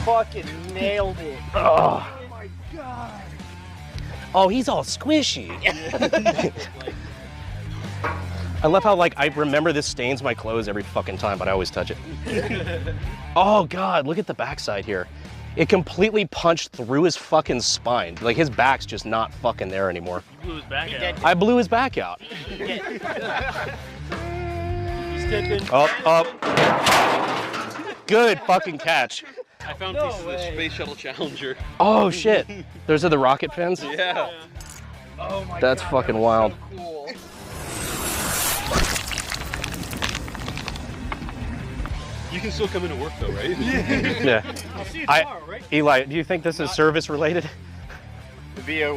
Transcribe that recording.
fucking nailed it. Oh, Oh my god. oh, he's all squishy. I love how, like, I remember this stains my clothes every fucking time, but I always touch it. Oh god, look at the backside here. It completely punched through his fucking spine. Like, his back's just not fucking there anymore. You blew his back out. I blew his back out. He's tipping. Up. Good fucking catch. I found No pieces of the way. Space Shuttle Challenger. Oh shit. Those are the rocket fins? Yeah. Oh my That's god. fucking that was wild. So cool. You can still come into work though, right? Yeah. I'll see you I- tomorrow, right? Eli, do you think this is service related? The VO